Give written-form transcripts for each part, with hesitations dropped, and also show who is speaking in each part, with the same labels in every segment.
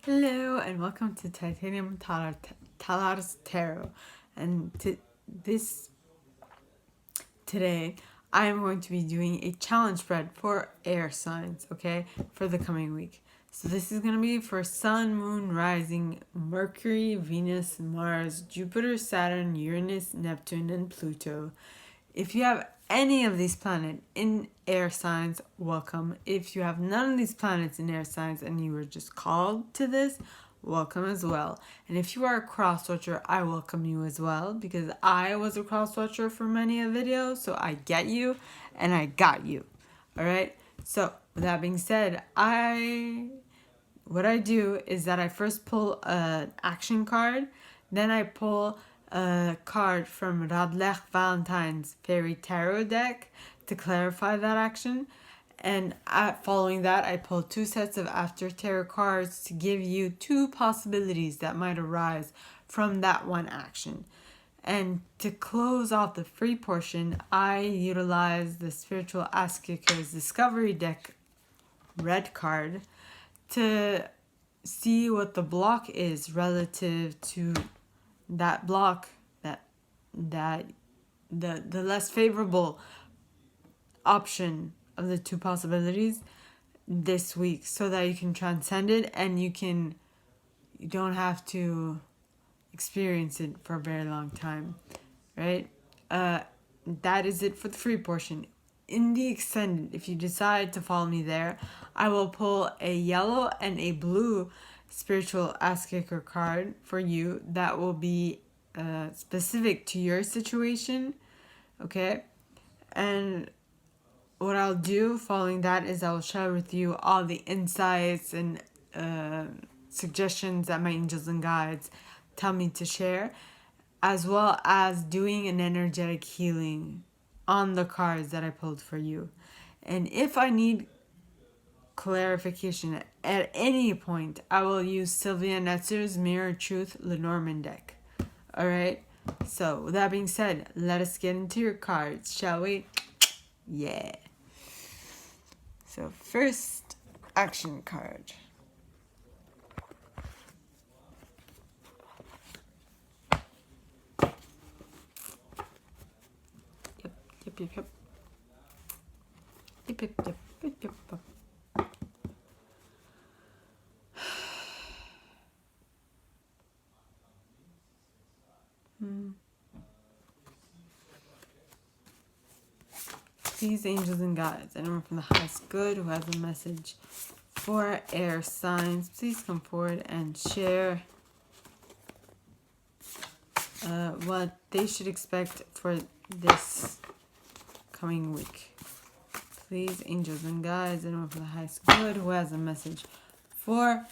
Speaker 1: Hello and welcome to Titanium Talar's Tarot. And today I am going to be doing a challenge spread for air signs, okay, for the coming week. So this is going to be for Sun, Moon, Rising, Mercury, Venus, Mars, Jupiter, Saturn, Uranus, Neptune, and Pluto. If you have any of these planets in air signs, welcome. If you have none of these planets in air signs and you were just called to this, welcome as well. And if you are a cross watcher, I welcome you as well, because I was a cross watcher for many a video, so I get you and I got you. All right. So with that being said, what I do is that I first pull an action card, then I pull a card from Radlech Valentine's Fairy Tarot deck to clarify that action. And following that, I pull 2 sets of After Tarot cards to give you 2 possibilities that might arise from that one action. And to close off the free portion, I utilize the Spiritual Ask Kickers Discovery deck red card to see what the block is relative to that block, that the less favorable option of the 2 possibilities this week, so that you can transcend it and you don't have to experience it for a very long time, right? That is it for the free portion. In the extended, if you decide to follow me there, I will pull a yellow and a blue spiritual ass kicker card for you that will be specific to your situation, okay? And what I'll do following that is I'll share with you all the insights and suggestions that my angels and guides tell me to share, as well as doing an energetic healing on the cards that I pulled for you. And if I need clarification at any point, I will use Sylvia Netzer's Mirror Truth Lenormand deck. Alright? So, with that being said, let us get into your cards, shall we? Yeah. So, first action card. Yep. Please, angels and guides, anyone from the highest good who has a message for air signs, please come forward and share what they should expect for this coming week. Please, angels and guides, anyone from the highest good who has a message for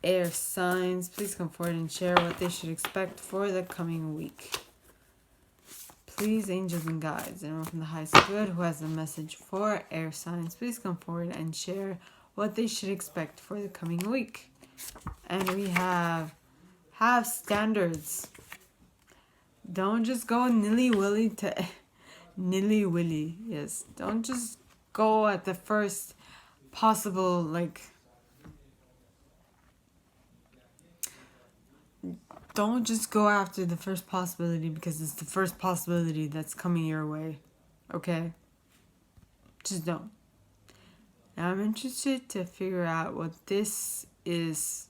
Speaker 1: air signs, please come forward and share what they should expect for the coming week. Please, angels and guides, anyone from the highest good who has a message for air signs, please come forward and share what they should expect for the coming week. And we have standards. Don't just go nilly-willy to nilly-willy. Yes, don't just go at the first possible, don't just go after the first possibility because it's the first possibility that's coming your way. Okay? Just don't. Now I'm interested to figure out what this is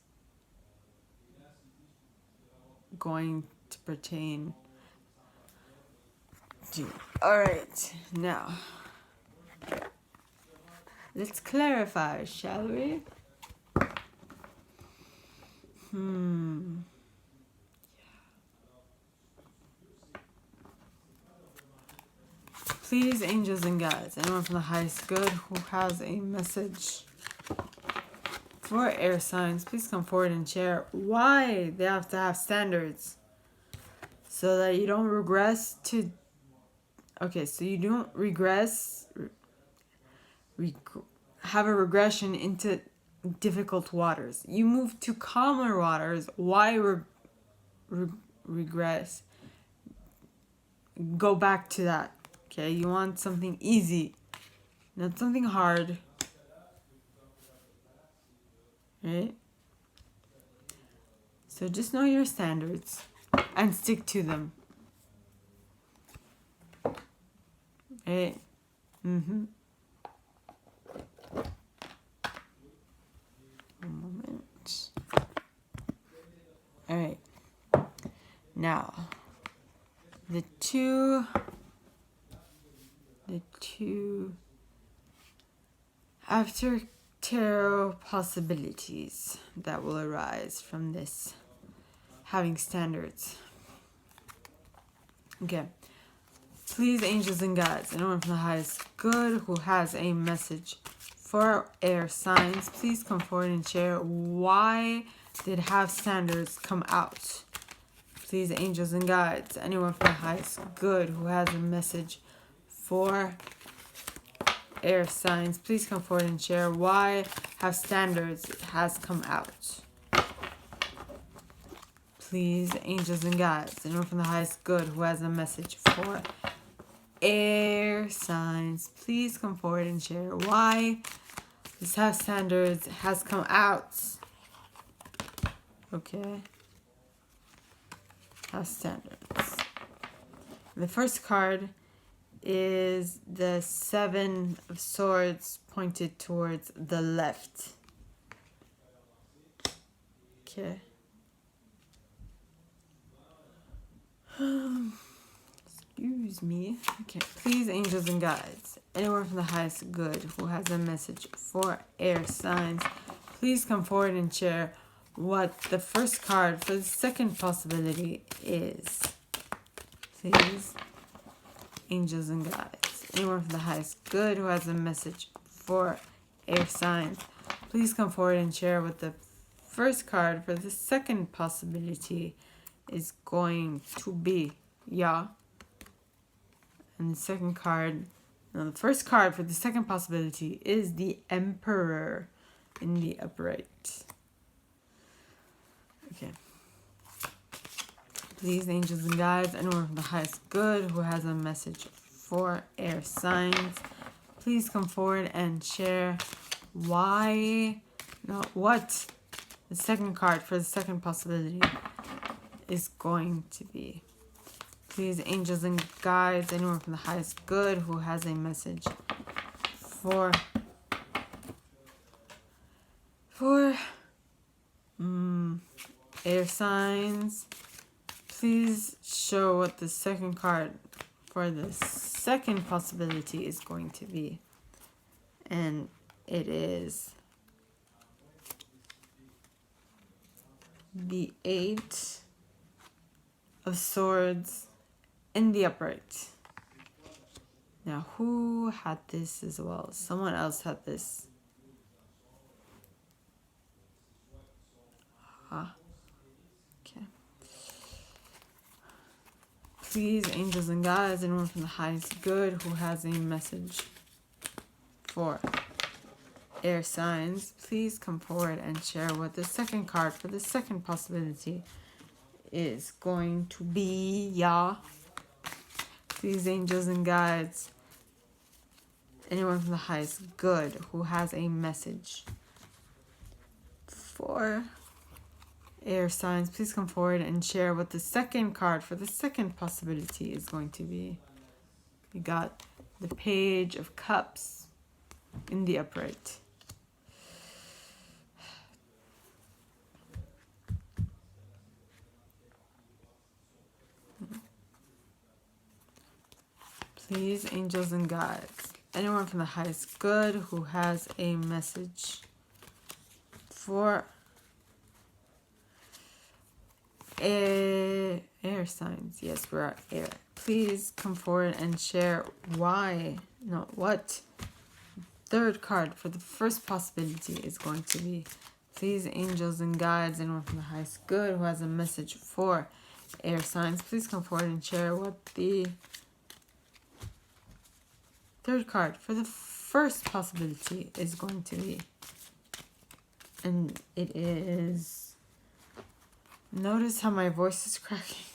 Speaker 1: going to pertain to. Alright, now let's clarify, shall we? Please, angels and guides, anyone from the highest good who has a message for air signs, please come forward and share why they have to have standards so that you don't regress to... Okay, so you don't have a regression into difficult waters. You move to calmer waters. Why regress? Go back to that. Okay, you want something easy, not something hard. Right? So just know your standards and stick to them. Right? One moment. Alright. Now, the two after tarot possibilities that will arise from this having standards. Okay. Please, angels and guides, anyone from the highest good who has a message for air signs, please come forward and share why did have standards come out. Please, angels and guides, anyone from the highest good who has a message for air signs, please come forward and share why have standards has come out. Please, angels and guides, anyone from the highest good who has a message for air signs, please come forward and share why this have standards has come out. Okay. Have standards. The first card is the Seven of Swords pointed towards the left. Okay. Excuse me. Okay. Please, angels and guides, anyone from the highest good who has a message for air signs, please come forward and share what the first card for the second possibility is. Please, angels and guides, anyone from the highest good who has a message for air signs, please come forward and share what the first card for the second possibility is going to be. Yeah. And the second card, no, the first card for the second possibility is the Emperor in the upright. Okay. Please, angels and guides, anyone from the highest good who has a message for air signs, please come forward and share what the second card for the second possibility is going to be. Please, angels and guides, anyone from the highest good who has a message for air signs, please show what the second card for the second possibility is going to be. And it is the Eight of Swords in the upright. Now, who had this as well? Someone else had this. Okay. Please, angels and guides, anyone from the highest good who has a message for air signs, please come forward and share what the second card for the second possibility is going to be. Yeah. Please, angels and guides, anyone from the highest good who has a message for air signs, please come forward and share what the second card for the second possibility is going to be. We got the Page of Cups in the upright. Please, angels and guides, anyone from the highest good who has a message for air signs. Yes, we're at air. Please come forward and share what third card for the first possibility is going to be. Please, angels and guides, anyone from the highest good who has a message for air signs, please come forward and share what the third card for the first possibility is going to be. And it is... Notice how my voice is cracking.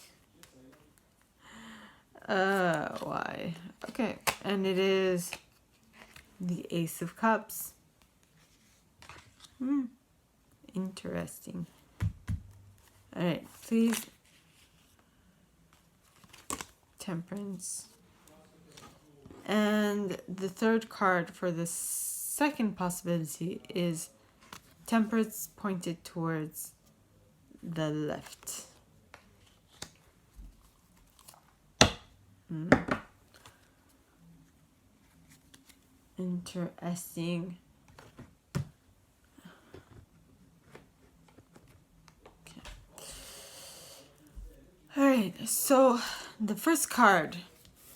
Speaker 1: Why? Okay, and it is the Ace of Cups. Interesting. All right, please. Temperance. And the third card for the second possibility is Temperance pointed towards the left. Interesting. Okay. All right, so the first card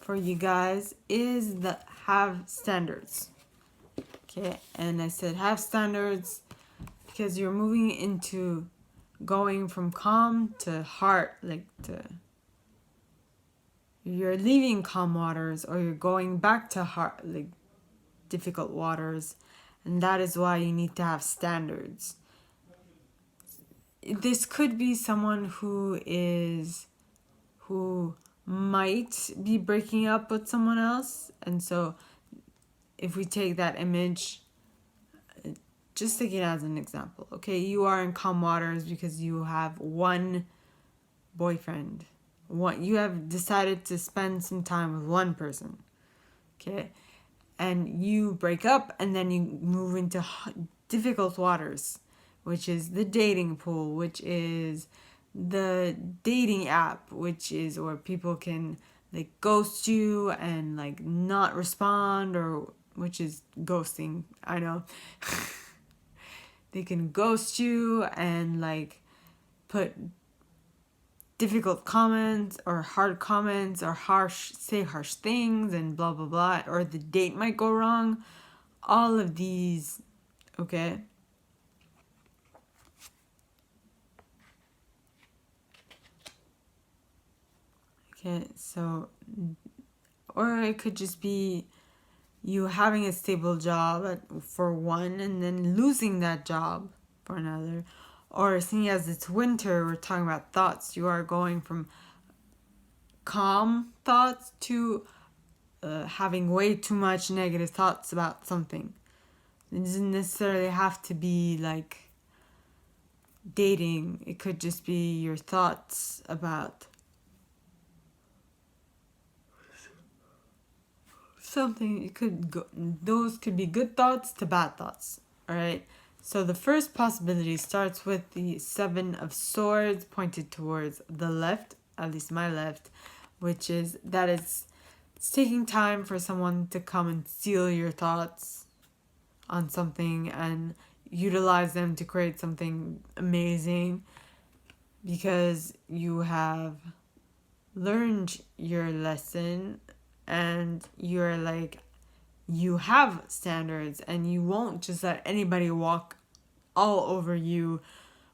Speaker 1: for you guys is the have standards. Okay, and I said have standards because you're moving into going from calm to heart, like to you're leaving calm waters or you're going back to heart, like difficult waters, and that is why you need to have standards. This could be someone who might be breaking up with someone else, and so if we take that image, just take it as an example, okay? You are in calm waters because you have one boyfriend. You have decided to spend some time with one person, okay? And you break up and then you move into difficult waters, which is the dating pool, which is the dating app, which is where people can like ghost you and like not respond, or which is ghosting, I know. They can ghost you and like put difficult comments or hard comments or say harsh things and blah blah blah, or the date might go wrong. All of these, okay? Okay, so, or it could just be you having a stable job for one and then losing that job for another. Or seeing as it's winter, we're talking about thoughts. You are going from calm thoughts to having way too much negative thoughts about something. It doesn't necessarily have to be like dating. It could just be your thoughts about something. Those could be good thoughts to bad thoughts. All right. So the first possibility starts with the Seven of Swords pointed towards the left, at least my left, which is that it's taking time for someone to come and steal your thoughts on something and utilize them to create something amazing, because you have learned your lesson and you're like, you have standards and you won't just let anybody walk all over you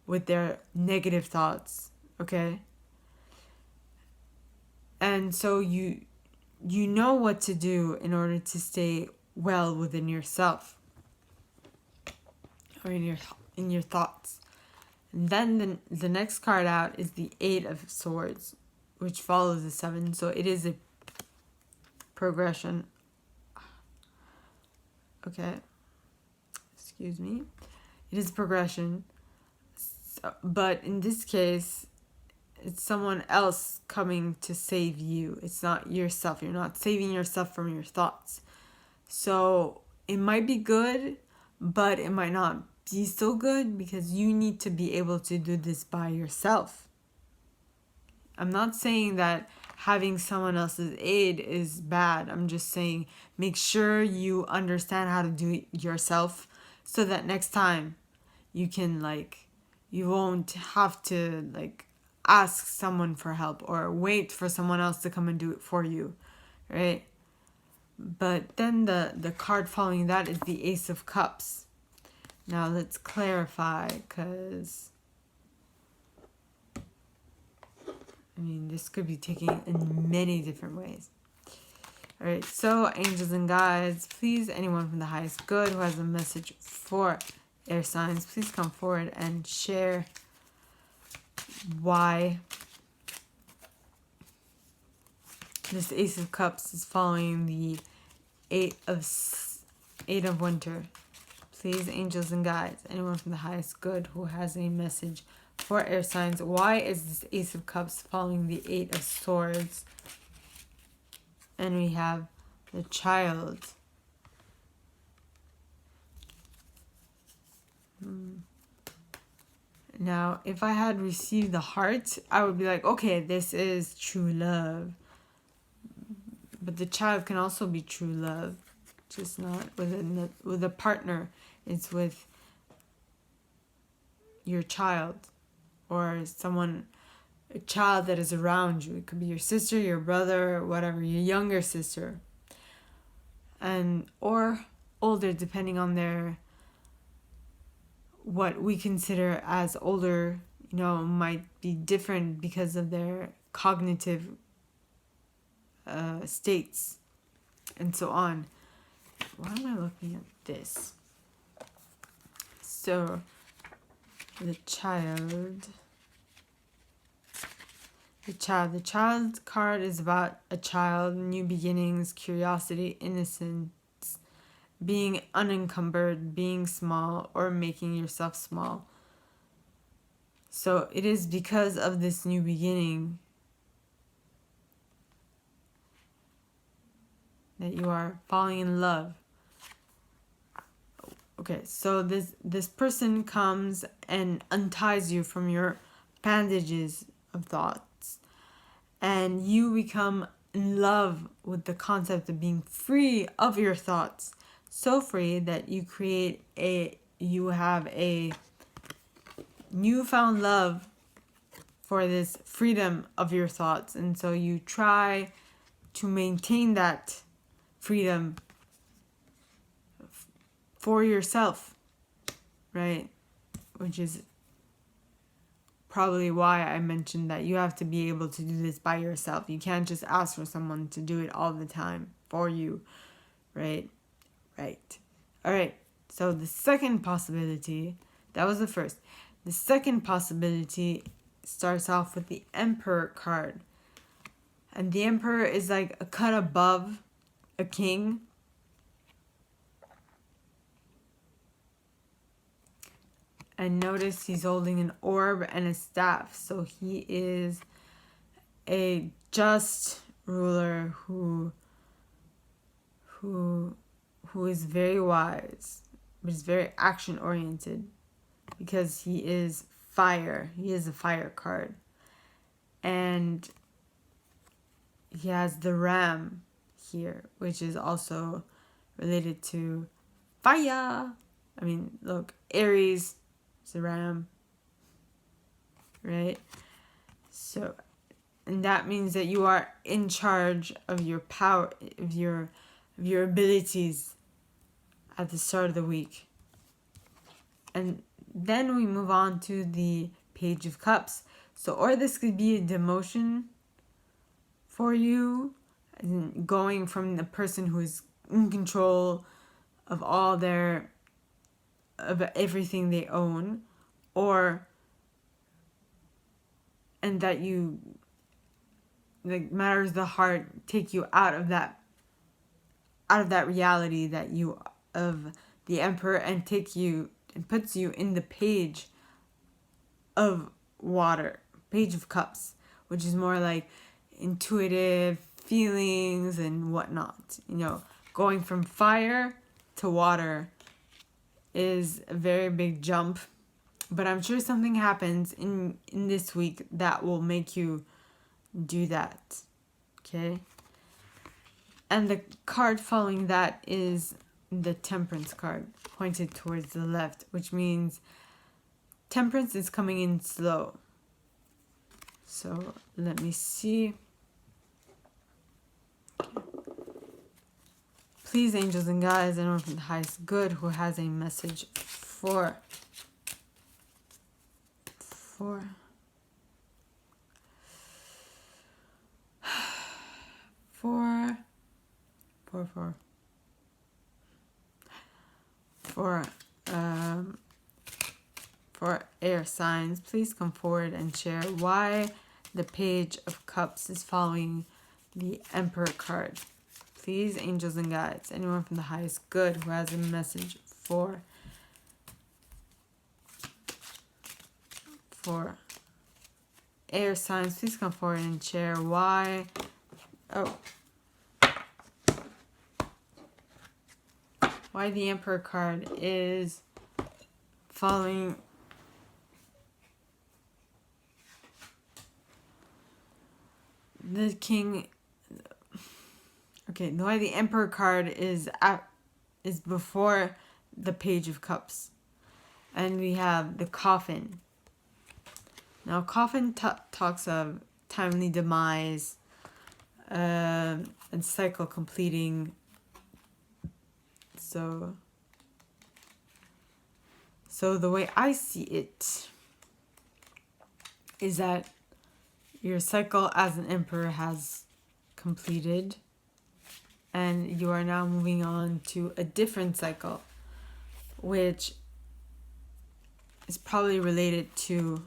Speaker 1: with their negative thoughts, okay? And so you know what to do in order to stay well within yourself or in your thoughts. And then the next card out is the Eight of Swords, which follows the Seven. So it is a progression. Okay. Excuse me. It is progression. So, but in this case, it's someone else coming to save you. It's not yourself. You're not saving yourself from your thoughts. So it might be good, but it might not be so good because you need to be able to do this by yourself. I'm not saying that having someone else's aid is bad. I'm just saying make sure you understand how to do it yourself so that next time you can you won't have to ask someone for help or wait for someone else to come and do it for you, right? But then the card following that is the Ace of Cups. Now let's clarify, because this could be taken in many different ways. All right, so angels and guides, please, anyone from the highest good who has a message for air signs, please come forward and share why this Ace of Cups is following the Eight of Winter. Please, angels and guides, anyone from the highest good who has a message for air signs. Why is this Ace of Cups following the Eight of Swords? And we have the Child. Now, if I had received the Heart, I would be like, okay, this is true love. But the Child can also be true love, just not with a partner. It's with your child or someone, a child that is around you. It could be your sister, your brother, whatever, your younger sister, and or older, depending on their, what we consider as older, you know, might be different because of their cognitive states and so on. Why am I looking at this? So the child card is about a child, new beginnings, curiosity, innocence, being unencumbered, being small, or making yourself small. So it is because of this new beginning that you are falling in love. Okay, so this person comes and unties you from your bandages of thoughts, and you become in love with the concept of being free of your thoughts, so free that you have a newfound love for this freedom of your thoughts, and so you try to maintain that freedom for yourself, right? Which is probably why I mentioned that you have to be able to do this by yourself. You can't just ask for someone to do it all the time for you, right? Right. All right. So the second possibility, that was the first. The second possibility starts off with the Emperor card. And the Emperor is like a cut above a king. And notice he's holding an orb and a staff. So he is a just ruler who is very wise, but is very action oriented, because he is fire. He is a fire card. And he has the ram here, which is also related to fire. I mean, look, Aries is a ram, right? So, and that means that you are in charge of your power, of your abilities at the start of the week. And then we move on to the Page of Cups. So, or this could be a demotion for you, going from the person who is in control of of everything they own, and that you, like, matters of the heart take you out of that reality that you of the Emperor, and puts you in the Page of Page of Cups, which is more like intuitive feelings and whatnot. You know, going from fire to water is a very big jump, but I'm sure something happens in this week that will make you do that. Okay? And the card following that is the Temperance card, pointed towards the left, which means Temperance is coming in slow. So let me see. Please, angels and guides, anyone from the highest good who has a message for air signs, please come forward and share why the Page of Cups is following the Emperor card. Please, angels and guides, anyone from the highest good who has a message for for air signs, please come forward and share why. Why the Emperor card is following the King. Okay, why the Emperor card is before the Page of Cups. And we have the Coffin. Now, Coffin talks of timely demise and cycle completing. So the way I see it is that your cycle as an emperor has completed and you are now moving on to a different cycle, which is probably related to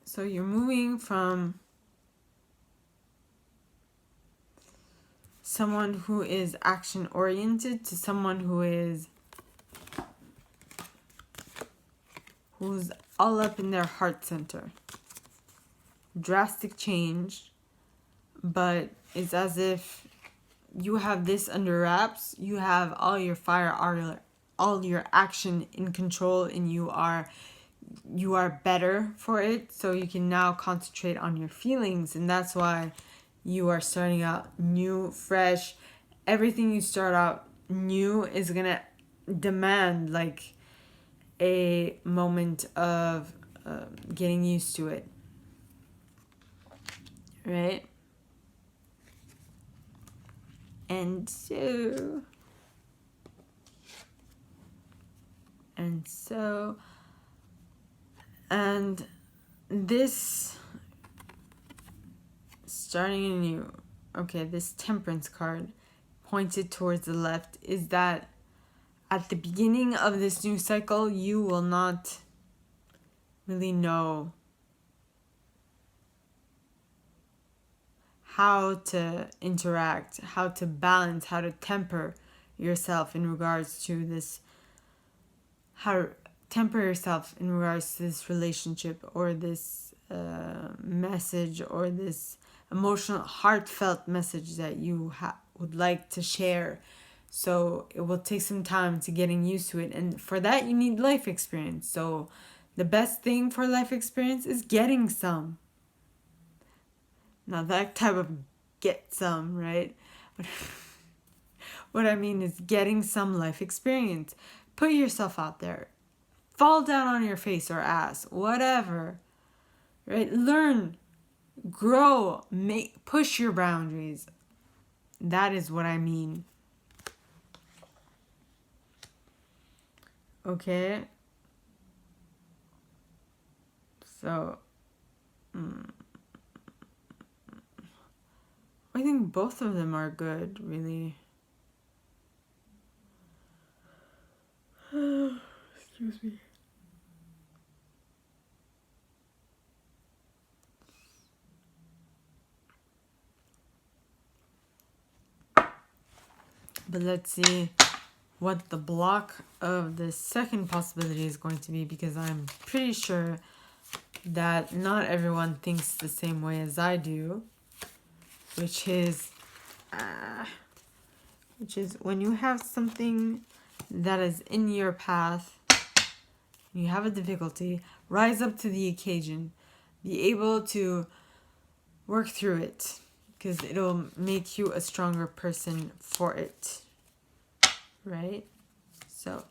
Speaker 1: so you're moving from someone who is action oriented to someone who's all up in their heart center. Drastic change, but it's as if you have this under wraps. You have all your fire, all your action in control, and you are better for it, so you can now concentrate on your feelings. And that's why you are starting out new, fresh. Everything you start out new is gonna demand like a moment of getting used to it, right? And this starting anew. Okay, this Temperance card pointed towards the left is that at the beginning of this new cycle, you will not really know how to interact, how to balance, how to temper yourself in regards to this, how to temper yourself in regards to this relationship or this message or this emotional, heartfelt message that you would like to share. So it will take some time to getting used to it. And for that, you need life experience. So the best thing for life experience is getting some. Now that type of get some, right? What I mean is getting some life experience. Put yourself out there. Fall down on your face or ass, whatever. Right? Learn, grow, push your boundaries. That is what I mean. Okay? So, I think both of them are good, really. Excuse me. But let's see what the block of the second possibility is going to be, because I'm pretty sure that not everyone thinks the same way as I do, which is when you have something that is in your path, you have a difficulty, rise up to the occasion, be able to work through it, because it'll make you a stronger person for it, right? So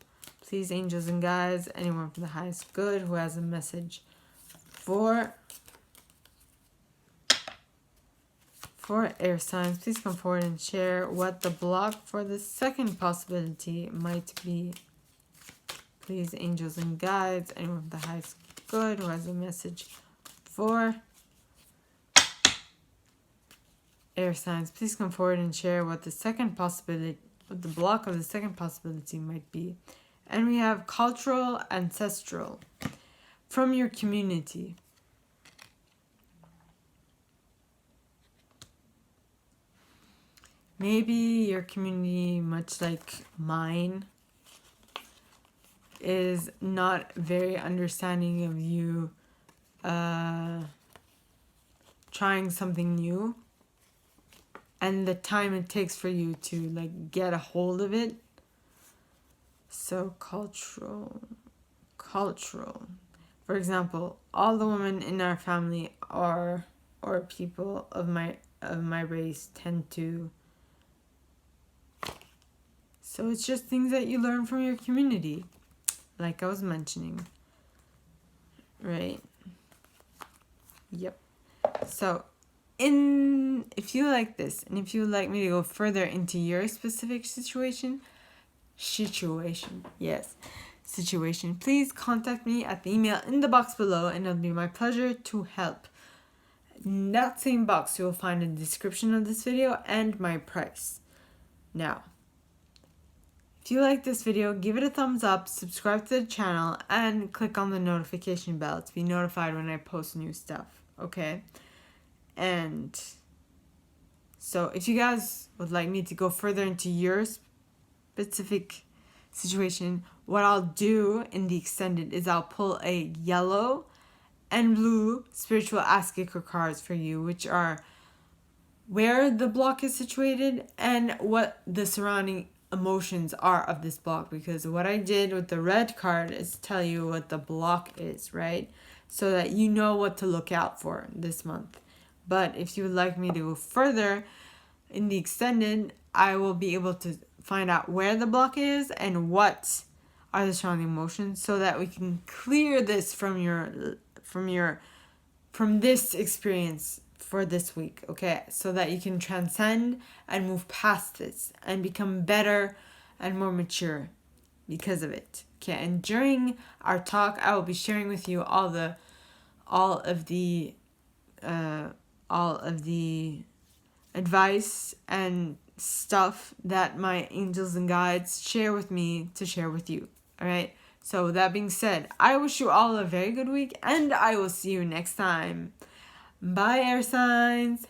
Speaker 1: please, angels and guides, anyone from the highest good who has a message for air signs, please come forward and share what the block for the second possibility might be. Please, angels and guides, anyone from the highest good who has a message for air signs, please come forward and share what the second possibility, what the block of the second possibility might be. And we have cultural, ancestral, from your community. maybe your community, much like mine, is not very understanding of you trying something new and the time it takes for you to like get a hold of it. So cultural. For example, all the women in our family are, or people of my race tend to. So it's just things that you learn from your community, like I was mentioning. Right? Yep. So, if you like this, and if you would like me to go further into your specific situation, please contact me at the email in the box below, and it'll be my pleasure to help. In that same box, you will find a description of this video and my price. Now, if you like this video, give it a thumbs up, subscribe to the channel, and click on the notification bell to be notified when I post new stuff, okay? And so if you guys would like me to go further into your specific situation, what I'll do in the extended is I'll pull a yellow and blue spiritual ask-giver cards for you, which are where the block is situated and what the surrounding emotions are of this block, because what I did with the red card is tell you what the block is, right? So that you know what to look out for this month. But if you would like me to go further in the extended, I will be able to find out where the block is and what are the surrounding emotions, so that we can clear this from this experience for this week, okay? So that you can transcend and move past this and become better and more mature because of it. Okay, and during our talk, I will be sharing with you all of the advice and stuff that my angels and guides share with me to share with you. All right. So with that being said, I wish you all a very good week, and I will see you next time. Bye, air signs.